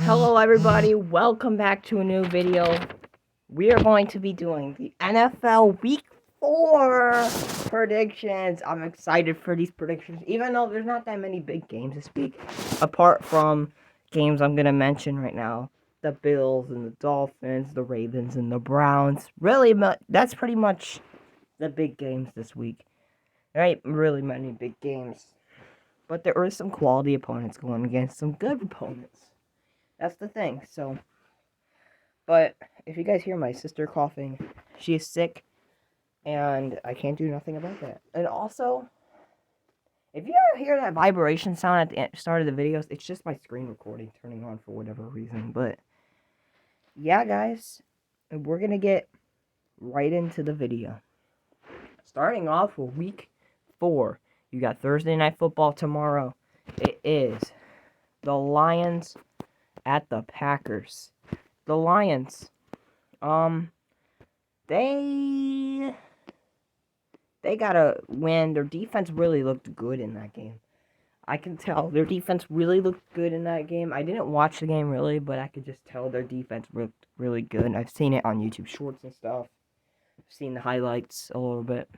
Hello everybody, welcome back to a new video. We are going to be doing the NFL Week 4 predictions. I'm excited for these predictions, even though there's not that many big games this week. Apart from games I'm going to mention right now. The Bills and the Dolphins, the Ravens and the Browns. Really, that's pretty much the big games this week. There ain't really many big games. But there are some quality opponents going against some good opponents. That's the thing, so... But if you guys hear my sister coughing, she is sick, and I can't do nothing about that. And also, if you ever hear that vibration sound at the start of the videos, it's just my screen recording turning on for whatever reason. But yeah, guys, we're gonna get right into the video. Starting off with Week 4, you got Thursday Night Football tomorrow. It is the Lions at the Packers. The Lions, they gotta win. Their defense really looked good in that game. I can tell their defense really looked good in that game. I didn't watch the game really, but I could just tell their defense looked really good. I've seen it on YouTube Shorts and stuff. I've seen the highlights a little bit.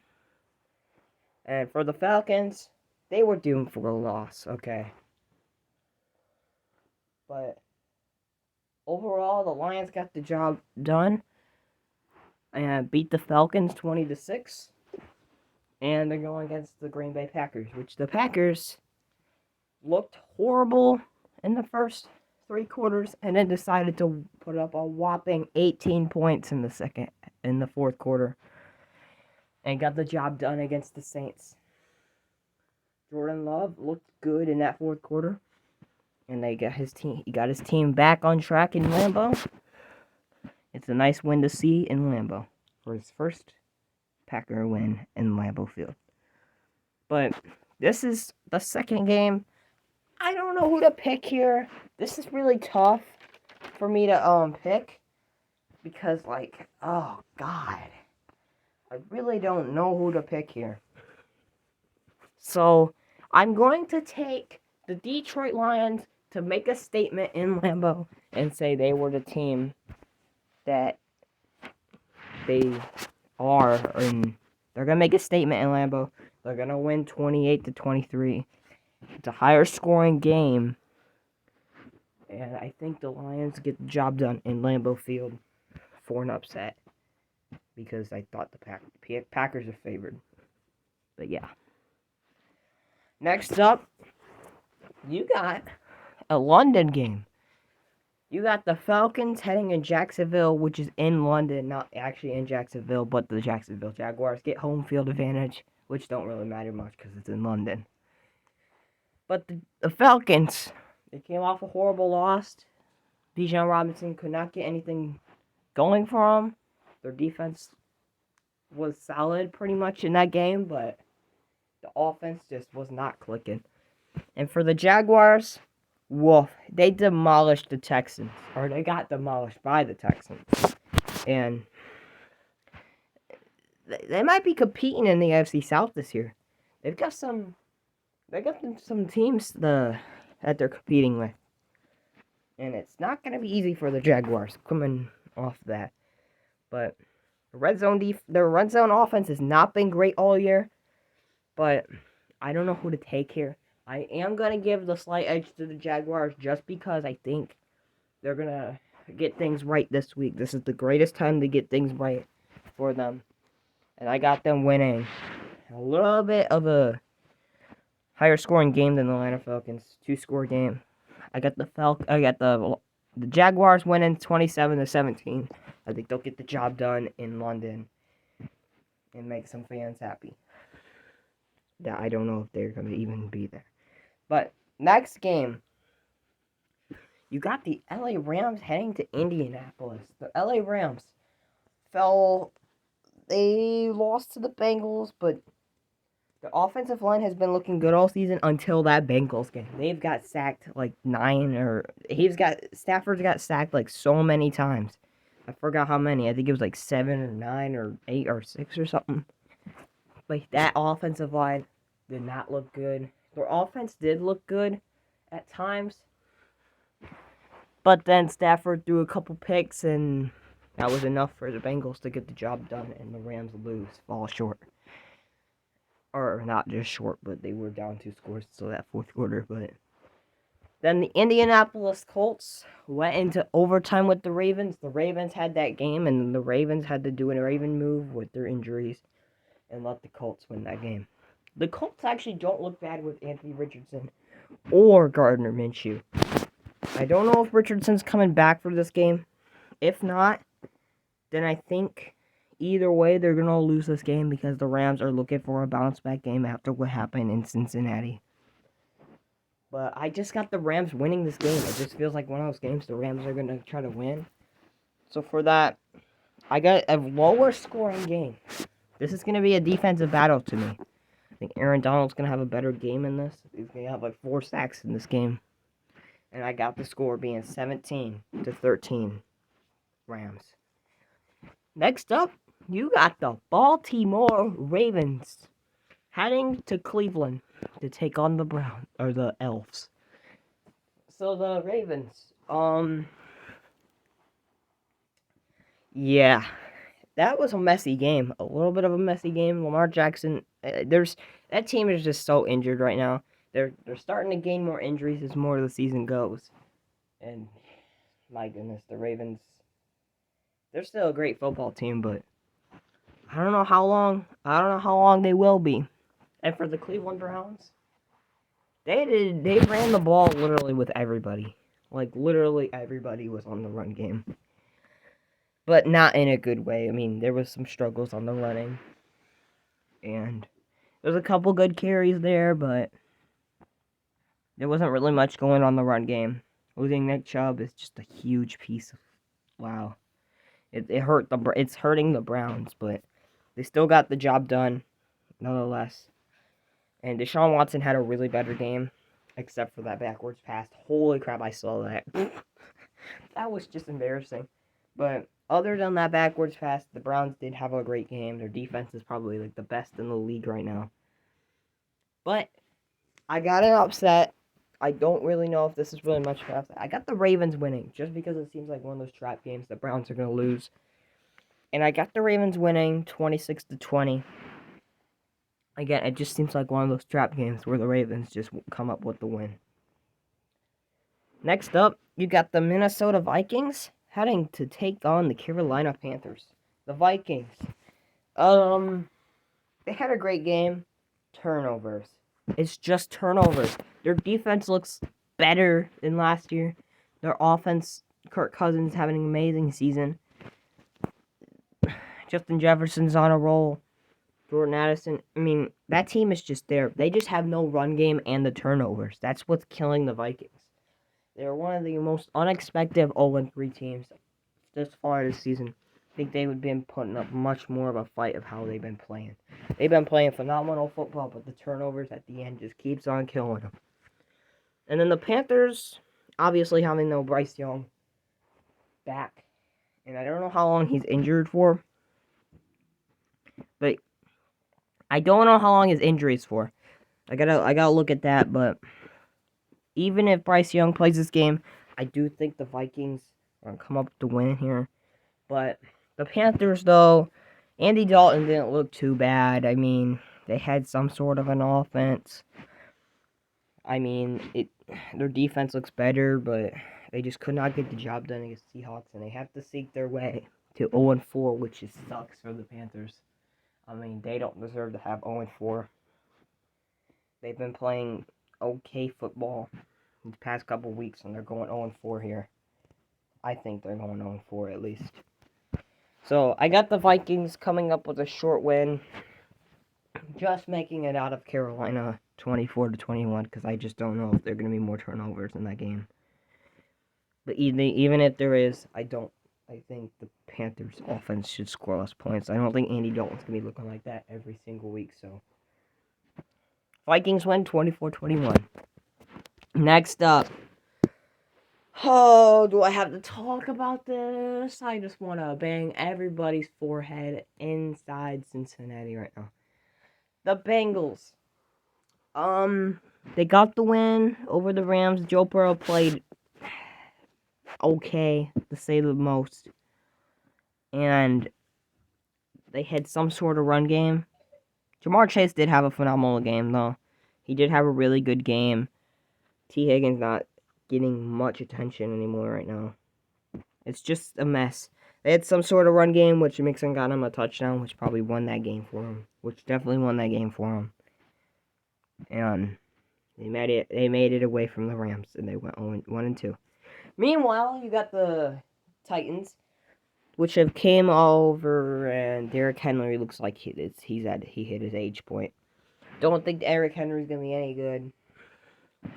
And for the Falcons, they were doomed for a loss, okay. But overall, the Lions got the job done and beat the Falcons 20-6. And they're going against the Green Bay Packers, which the Packers looked horrible in the first 3 quarters and then decided to put up a whopping 18 points in the fourth quarter and got the job done against the Saints. Jordan Love looked good in that fourth quarter, and he got his team back on track in Lambeau. It's a nice win to see in Lambeau for his first Packer win in Lambeau Field. But this is the second game. I don't know who to pick here. This is really tough for me to pick because, like, oh god, I really don't know who to pick here. So I'm going to take the Detroit Lions to make a statement in Lambeau and say they were the team that they are, and they're gonna make a statement in Lambeau. They're gonna win 28-23. It's a higher scoring game, and I think the Lions get the job done in Lambeau Field for an upset because I thought the Packers are favored. But yeah. Next up, you got a London game. You got the Falcons heading in Jacksonville, which is in London, not actually in Jacksonville, but the Jacksonville Jaguars get home field advantage, which don't really matter much because it's in London. But the Falcons, they came off a horrible loss. Bijan Robinson could not get anything going for them. Their defense was solid pretty much in that game, but the offense just was not clicking. And for the Jaguars, woof, they demolished the Texans. Or they got demolished by the Texans. And they might be competing in the AFC South this year. They've got some teams that they're competing with. And it's not going to be easy for the Jaguars coming off that. But their red zone offense has not been great all year. But I don't know who to take here. I am going to give the slight edge to the Jaguars just because I think they're going to get things right this week. This is the greatest time to get things right for them. And I got them winning a little bit of a higher scoring game than the Atlanta Falcons. 2-score game. I got the Jaguars winning 27-17. I think they'll get the job done in London and make some fans happy. That I don't know if they're going to even be there. But next game, you got the LA Rams heading to Indianapolis. The LA Rams they lost to the Bengals, but the offensive line has been looking good all season until that Bengals game. They've got sacked like Stafford's got sacked like so many times. I forgot how many. I think it was like 7 or 9 or 8 or 6 or something. Like that offensive line did not look good. Their offense did look good at times, But then Stafford threw a couple picks, and that was enough for the Bengals to get the job done, and the Rams fall short. Or not just short, but they were down 2 scores till that fourth quarter. But then the Indianapolis Colts went into overtime with the Ravens. The Ravens had that game, and the Ravens had to do a Raven move with their injuries and let the Colts win that game. The Colts actually don't look bad with Anthony Richardson or Gardner Minshew. I don't know if Richardson's coming back for this game. If not, then I think either way they're going to lose this game because the Rams are looking for a bounce back game after what happened in Cincinnati. But I just got the Rams winning this game. It just feels like one of those games the Rams are going to try to win. So for that, I got a lower scoring game. This is going to be a defensive battle to me. I think Aaron Donald's going to have a better game in this. He's going to have like 4 sacks in this game. And I got the score being 17-13 Rams. Next up, you got the Baltimore Ravens heading to Cleveland to take on the Elves. So the Ravens, yeah, that was a messy game. A little bit of a messy game. Lamar Jackson, that team is just so injured right now. They're starting to gain more injuries as more of the season goes. And my goodness, the Ravens, they're still a great football team, but I don't know how long they will be. And for the Cleveland Browns, they ran the ball literally with everybody. Like literally everybody was on the run game. But not in a good way. I mean, there was some struggles on the running. And there's a couple good carries there, but there wasn't really much going on the run game. Losing Nick Chubb is just a huge piece of wow. It's hurting the Browns, but they still got the job done, nonetheless. And Deshaun Watson had a really better game, except for that backwards pass. Holy crap, I saw that. That was just embarrassing. But other than that backwards pass, the Browns did have a great game. Their defense is probably like the best in the league right now. But I got it upset. I don't really know if this is really much for upset. I got the Ravens winning, just because it seems like one of those trap games the Browns are going to lose. And I got the Ravens winning 26-20. Again, it just seems like one of those trap games where the Ravens just come up with the win. Next up, you got the Minnesota Vikings heading to take on the Carolina Panthers. The Vikings. They had a great game. Turnovers. It's just turnovers. Their defense looks better than last year. Their offense, Kirk Cousins having an amazing season. Justin Jefferson's on a roll. Jordan Addison. I mean, that team is just there. They just have no run game and the turnovers. That's what's killing the Vikings. They're one of the most unexpected 0-3 teams this far this season. I think they would have been putting up much more of a fight of how they've been playing. They've been playing phenomenal football, but the turnovers at the end just keeps on killing them. And then the Panthers, obviously having no Bryce Young back. And I don't know how long he's injured for. But I don't know how long his injury is for. I gotta look at that, but even if Bryce Young plays this game, I do think the Vikings are gonna come up with the win here. But the Panthers, though, Andy Dalton didn't look too bad. I mean, they had some sort of an offense. I mean, their defense looks better, but they just could not get the job done against Seahawks, and they have to seek their way to 0-4, which just sucks for the Panthers. I mean, they don't deserve to have 0-4. They've been playing okay football in the past couple weeks, and they're going 0-4 here. I think they're going 0-4 at least. So, I got the Vikings coming up with a short win. Just making it out of Carolina 24-21, because I just don't know if there are going to be more turnovers in that game. But even if there is, I think the Panthers' offense should score less points. I don't think Andy Dalton's going to be looking like that every single week. So, Vikings win 24-21. Next up. Oh, do I have to talk about this? I just want to bang everybody's forehead inside Cincinnati right now. The Bengals. They got the win over the Rams. Joe Burrow played okay, to say the most. And they had some sort of run game. Ja'Marr Chase did have a phenomenal game, though. He did have a really good game. T. Higgins not getting much attention anymore right now. It's just a mess. They had some sort of run game, which Mixon got him a touchdown, which probably won that game for him. Which definitely won that game for him. And they made it away from the Rams, and they went 1-2. Meanwhile, you got the Titans, which have came over, and Derrick Henry looks like he hit his age point. Don't think Derrick Henry's gonna be any good.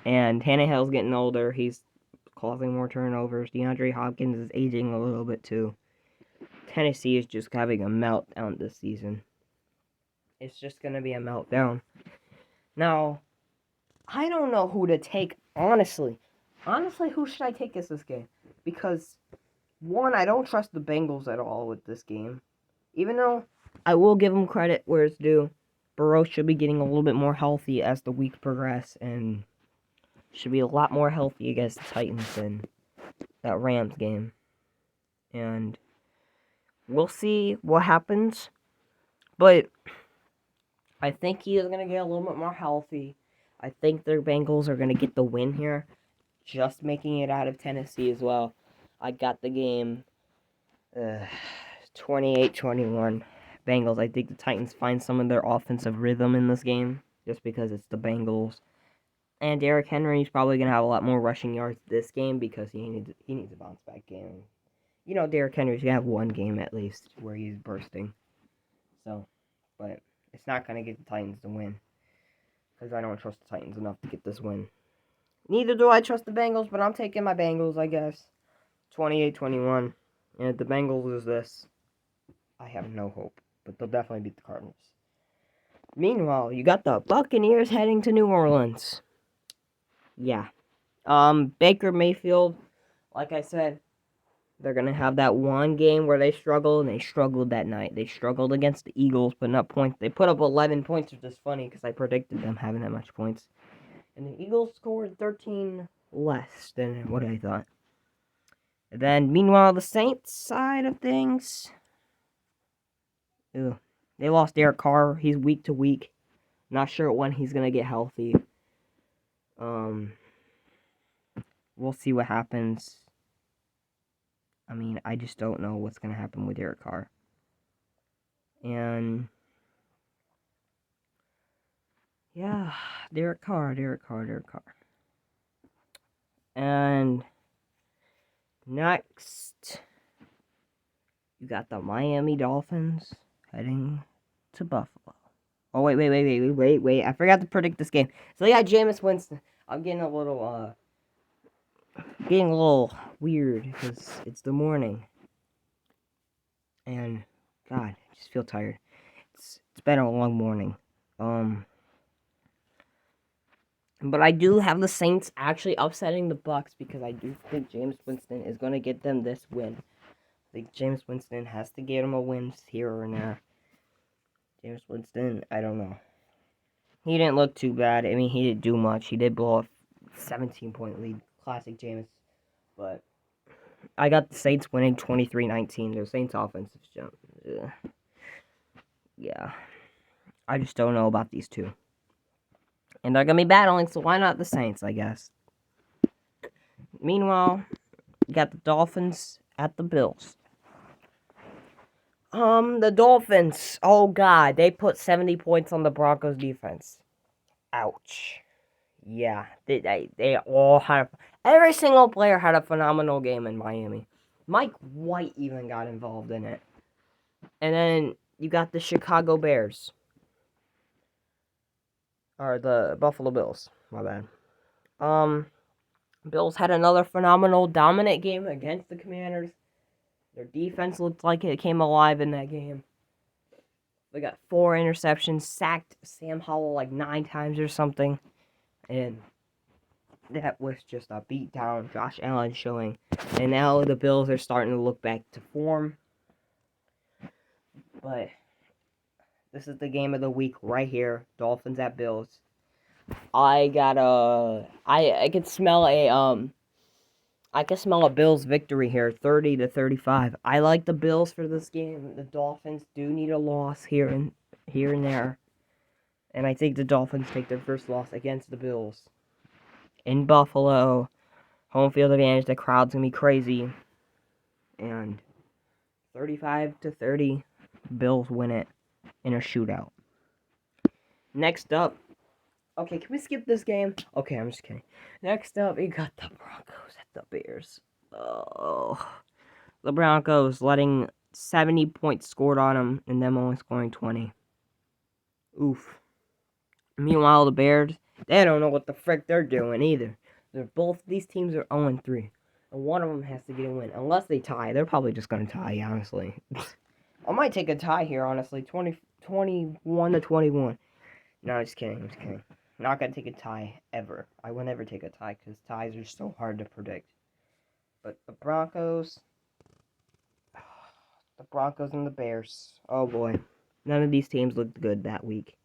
And Tannehill's getting older. He's causing more turnovers. DeAndre Hopkins is aging a little bit too. Tennessee is just having a meltdown this season. It's just gonna be a meltdown. Now, I don't know who to take, honestly. Honestly, who should I take as this game? Because, one, I don't trust the Bengals at all with this game. Even though I will give them credit where it's due. Burrow should be getting a little bit more healthy as the weeks progress, and should be a lot more healthy against the Titans than that Rams game. And we'll see what happens. But I think he is going to get a little bit more healthy. I think their Bengals are going to get the win here. Just making it out of Tennessee as well. I got the game 28-21. Bengals. I think the Titans find some of their offensive rhythm in this game. Just because it's the Bengals. And Derrick Henry is probably going to have a lot more rushing yards this game because he needs a bounce back game. You know, Derrick Henry's going to have one game at least where he's bursting. So, but it's not going to get the Titans to win. Because I don't trust the Titans enough to get this win. Neither do I trust the Bengals, but I'm taking my Bengals, I guess. 28-21. And if the Bengals lose this, I have no hope. But they'll definitely beat the Cardinals. Meanwhile, you got the Buccaneers heading to New Orleans. Yeah. Baker Mayfield, like I said, they're going to have that one game where they struggle, and they struggled that night. They struggled against the Eagles, but not points. They put up 11 points, which is funny because I predicted them having that much points. And the Eagles scored 13 less than what I thought. And then, meanwhile, the Saints side of things, they lost Derek Carr. He's week to week. Not sure when he's going to get healthy. We'll see what happens. I mean, I just don't know what's going to happen with Derek Carr. And yeah, Derek Carr. And next, you got the Miami Dolphins heading to Buffalo. Oh, wait. I forgot to predict this game. So, yeah, Jameis Winston. I'm getting a little weird because it's the morning. And, God, I just feel tired. It's been a long morning. But I do have the Saints actually upsetting the Bucs because I do think Jameis Winston is going to get them this win. I think Jameis Winston has to get him a win here or there. Jameis Winston, I don't know. He didn't look too bad. I mean, he didn't do much. He did blow a 17-point lead. Classic Jameis. But I got the Saints winning 23-19. The Saints offensive jump. Yeah. I just don't know about these two. And they're going to be battling, so why not the Saints, I guess. Meanwhile, you got the Dolphins at the Bills. The Dolphins, oh God, they put 70 points on the Broncos defense. Ouch. Yeah, they all had, every single player had a phenomenal game in Miami. Mike White even got involved in it. And then you got the Chicago Bears. Or the Buffalo Bills, my bad. Bills had another phenomenal, dominant game against the Commanders. Their defense looked like it came alive in that game. They got 4 interceptions, sacked Sam Howell like 9 times or something. And that was just a beatdown. Josh Allen showing. And now the Bills are starting to look back to form. But this is the game of the week right here. Dolphins at Bills. I could smell I can smell a Bills victory here, 30-35. I like the Bills for this game. The Dolphins do need a loss here and there. And I think the Dolphins take their first loss against the Bills. In Buffalo, home field advantage, the crowd's gonna be crazy. And 35-30, Bills win it in a shootout. Next up, okay, can we skip this game? Okay, I'm just kidding. Next up, we got the Broncos at the Bears. Oh, the Broncos letting 70 points scored on them and them only scoring 20. Oof. Meanwhile, the Bears, they don't know what the frick they're doing either. These teams are 0-3. And one of them has to get a win. Unless they tie. They're probably just going to tie, honestly. I might take a tie here, honestly. 21-21. No, I'm just kidding. Not going to take a tie, ever. I will never take a tie, because ties are so hard to predict. But the Broncos... The Broncos and the Bears. Oh, boy. None of these teams looked good that week.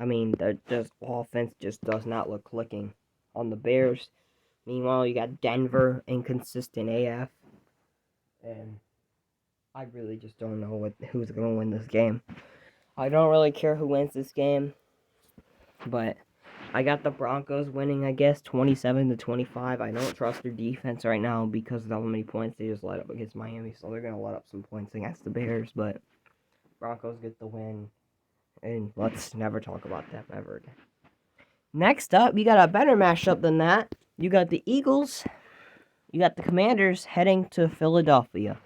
I mean, the offense just does not look clicking on the Bears. Meanwhile, you got Denver, inconsistent AF. And I really just don't know who's going to win this game. I don't really care who wins this game. But I got the Broncos winning, I guess, 27-25. I don't trust their defense right now because of how many points they just let up against Miami. So they're going to let up some points against the Bears. But Broncos get the win. And let's never talk about them ever again. Next up, you got a better matchup than that. You got the Eagles. You got the Commanders heading to Philadelphia.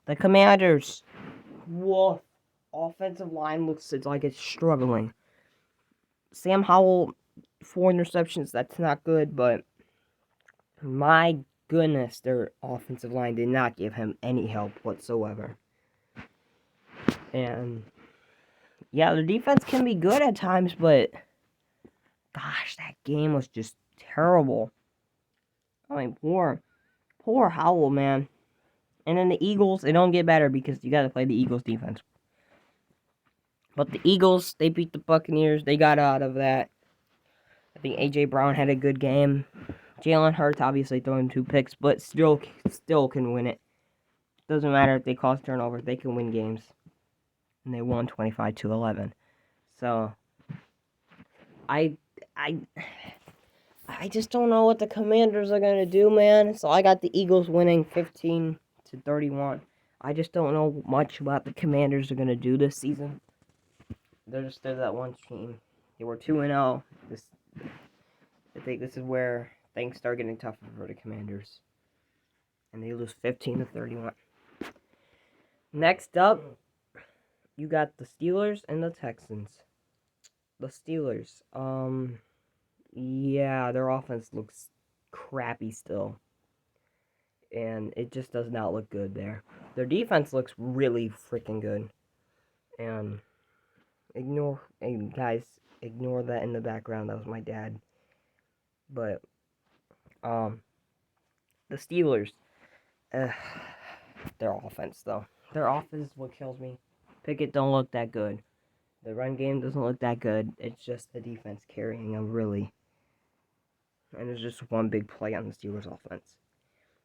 The Commanders. Whoa. Offensive line looks like it's struggling. Sam Howell, 4 interceptions. That's not good, but my goodness, their offensive line did not give him any help whatsoever. And yeah, the defense can be good at times, but gosh, that game was just terrible. I mean, poor Howell, man. And then the Eagles, they don't get better because you got to play the Eagles defense. But the Eagles, they beat the Buccaneers. They got out of that. I think A.J. Brown had a good game. Jalen Hurts obviously throwing 2 picks, but still can win it. Doesn't matter if they cause turnovers, they can win games. And they won 25-11. So I just don't know what the Commanders are going to do, man. So I got the Eagles winning 15-31. I just don't know much about the Commanders are going to do this season. They're that one team. They were 2-0. I think this is where things start getting tougher for the Commanders. And they lose 15-31. Next up, you got the Steelers and the Texans. The Steelers, yeah, their offense looks crappy still. And it just does not look good there. Their defense looks really freaking good. And ignore that in the background. That was my dad. But the Steelers, their offense though. Their offense is what kills me. Pickett don't look that good. The run game doesn't look that good. It's just the defense carrying them, really. And there's just one big play on the Steelers' offense.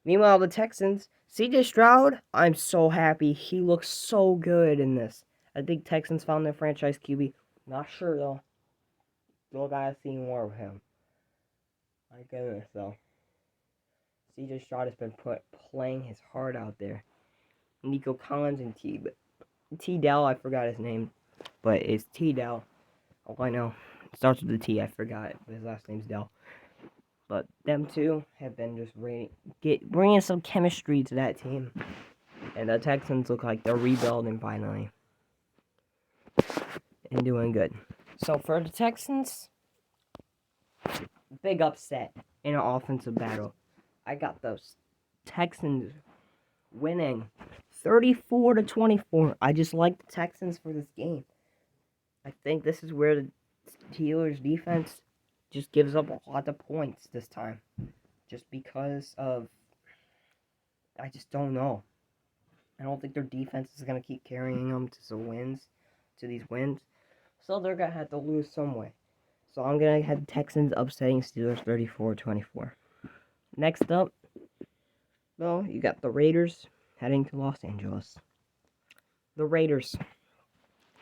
Meanwhile, the Texans, C.J. Stroud, I'm so happy. He looks so good in this. I think Texans found their franchise QB. Not sure, though. Still gotta see more of him. My goodness, though. C.J. Stroud has been playing his heart out there. Nico Collins and T. Dell, I forgot his name. But it's T. Dell. Oh, I know. It starts with a T, I forgot. But his last name's Dell. But them two have been just bringing some chemistry to that team. And the Texans look like they're rebuilding finally. And doing good. So for the Texans, big upset in an offensive battle. I got those Texans winning 34-24. I just like the Texans for this game. I think this is where the Steelers defense just gives up a lot of points this time. Just because of... I just don't know. I don't think their defense is going to keep carrying them to these wins. So they're going to have to lose some way. So I'm going to have Texans upsetting Steelers 34-24. Next up, Well, you got the Raiders heading to Los Angeles. The Raiders.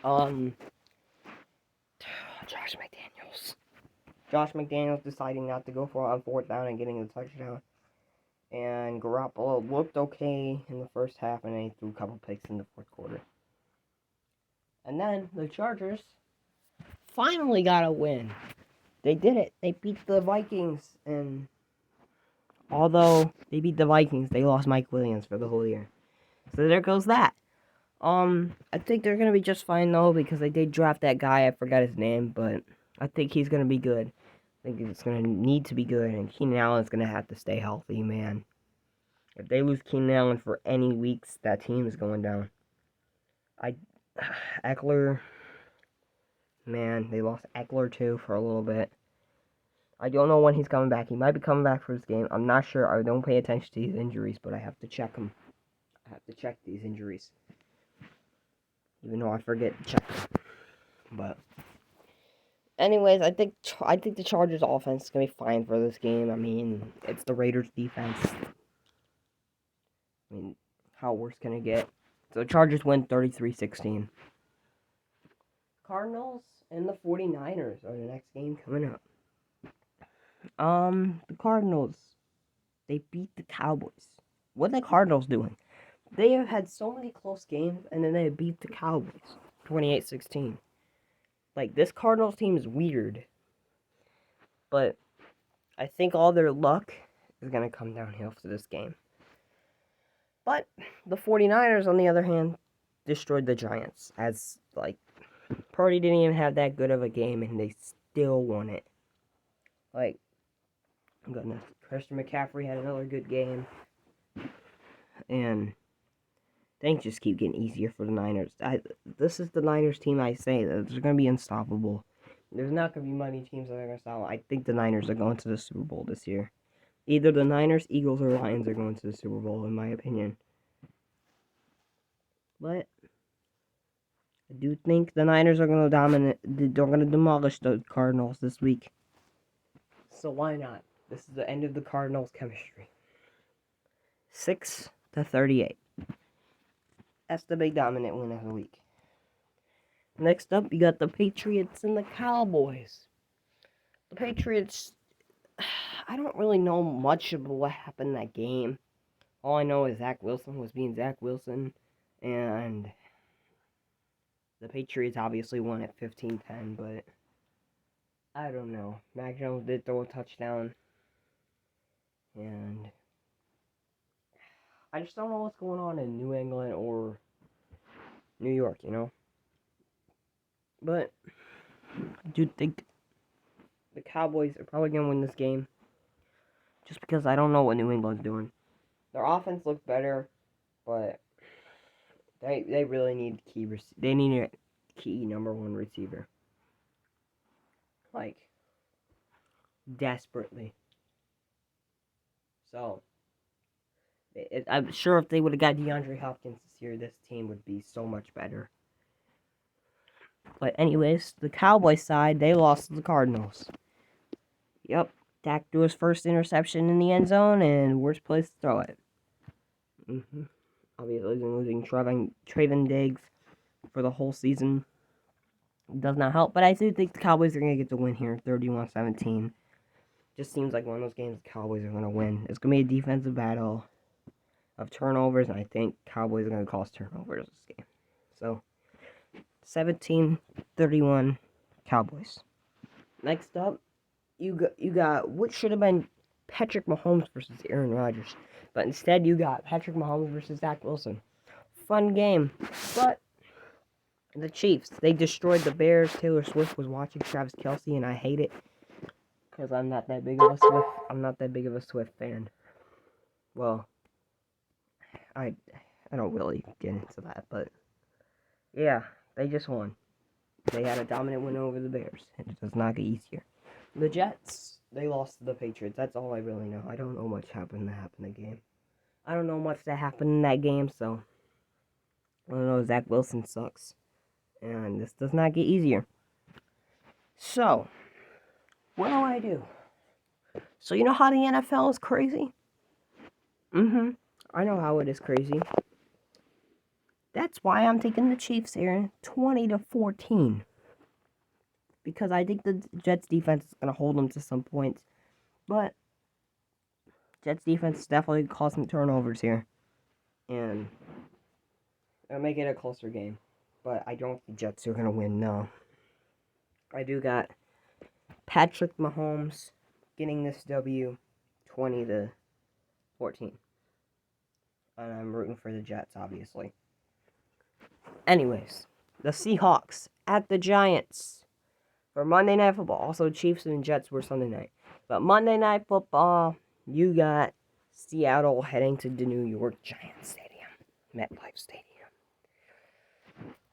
Josh McDaniels. Josh McDaniels deciding not to go for it on 4th down and getting the touchdown. And Garoppolo looked okay in the first half, and then he threw a couple picks in the 4th quarter. And then the Chargers finally got a win. They did it. They beat the Vikings, and although they beat the Vikings, they lost Mike Williams for the whole year. So there goes that. I think they're gonna be just fine though, because they did draft that guy. I forgot his name, but I think he's gonna be good. I think it's gonna need to be good, and Keenan Allen's gonna have to stay healthy, man. If they lose Keenan Allen for any weeks, that team is going down. Eckler, man, they lost Eckler too for a little bit. I don't know when he's coming back. He might be coming back for this game. I'm not sure. I don't pay attention to these injuries, but I have to check them. I have to check these injuries. Even though I forget to check them. But anyways, I think the Chargers offense is going to be fine for this game. I mean, it's the Raiders defense. I mean, how worse can it get? So the Chargers win 33-16. Cardinals and the 49ers are the next game coming up. The Cardinals, they beat the Cowboys. What are the Cardinals doing? They have had so many close games, and then they beat the Cowboys 28-16. Like, this Cardinals team is weird. But I think all their luck is going to come downhill for this game. But the 49ers, on the other hand, destroyed the Giants. As, like, Purdy didn't even have that good of a game, and they still won it. Like, goodness, Christian McCaffrey had another good game. And things just keep getting easier for the Niners. This is the Niners team I say. They're going to be unstoppable. There's not going to be many teams that are going to stop them. I think the Niners are going to the Super Bowl this year. Either the Niners, Eagles, or Lions are going to the Super Bowl, in my opinion. But I do think the Niners are going to they're going to demolish the Cardinals this week. So why not? This is the end of the Cardinals' chemistry. 6-38. That's the big dominant win of the week. Next up, you got the Patriots and the Cowboys. The Patriots, I don't really know much about what happened in that game. All I know is Zach Wilson was being Zach Wilson, and the Patriots obviously won at 15-10, but I don't know. Mac Jones did throw a touchdown, and I just don't know what's going on in New England or New York, you know? But I do think the Cowboys are probably going to win this game, just because I don't know what New England's doing. Their offense looks better, but they really need they need a key number one receiver. Like, desperately. So, I'm sure if they would have got DeAndre Hopkins this year, this team would be so much better. But anyways, the Cowboys side, they lost to the Cardinals. Yep, Dak threw his first interception in the end zone, and worst place to throw it. Obviously, losing Trayvon Diggs for the whole season does not help. But I do think the Cowboys are going to get the win here, 31-17. Just seems like one of those games the Cowboys are going to win. It's going to be a defensive battle of turnovers, and I think Cowboys are going to cause turnovers this game. So, 17-31 Cowboys. Next up, you got what should have been Patrick Mahomes versus Aaron Rodgers, but instead you got Patrick Mahomes versus Zach Wilson. Fun game, but the Chiefs, they destroyed the Bears. Taylor Swift was watching Travis Kelce, and I hate it because I'm not that big of a Swift fan. Well, I don't really get into that, but yeah, they just won. They had a dominant win over the Bears, and it does not get easier. The Jets, they lost to the Patriots. That's all I really know. I don't know much happened in the game. I don't know much that happened in that game, so I don't know. Zach Wilson sucks, and this does not get easier. So, what do I do? So you know how the NFL is crazy? I know how it is crazy. That's why I'm taking the Chiefs here, 20-14. Because I think the Jets defense is going to hold them to some points. But Jets defense definitely caused some turnovers here. And it'll make it a closer game. But I don't think the Jets are going to win, no. I do got Patrick Mahomes getting this W 20-14. And I'm rooting for the Jets, obviously. Anyways, the Seahawks at the Giants for Monday Night Football. Also, Chiefs and Jets were Sunday night. But Monday Night Football, you got Seattle heading to the New York Giants Stadium, MetLife Stadium.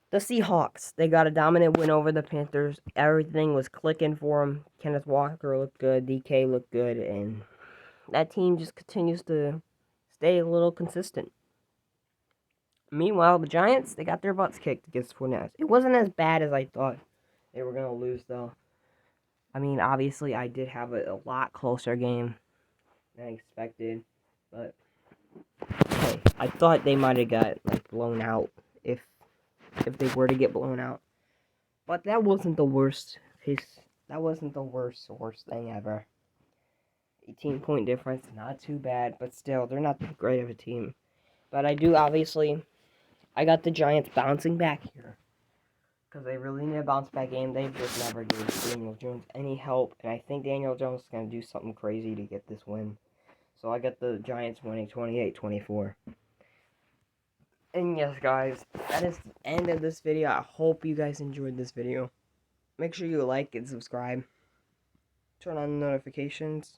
The Seahawks, they got a dominant win over the Panthers. Everything was clicking for them. Kenneth Walker looked good. DK looked good. And that team just continues to stay a little consistent. Meanwhile, the Giants, they got their butts kicked against the 49ers. It wasn't as bad as I thought they were going to lose, though. I mean, obviously, I did have a lot closer game than I expected. But, hey, I thought they might have got, blown out if they were to get blown out. But that wasn't the worst case. That wasn't the worst thing ever. 18-point difference, not too bad. But still, they're not that great of a team. But I do, obviously, I got the Giants bouncing back here. Because they really need a bounce-back game. They just never gave Daniel Jones any help. And I think Daniel Jones is going to do something crazy to get this win. So I got the Giants winning 28-24. And yes, guys, that is the end of this video. I hope you guys enjoyed this video. Make sure you like and subscribe. Turn on the notifications.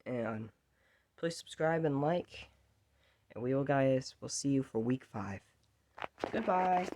And please subscribe and like. And we'll see you for week 5. Goodbye.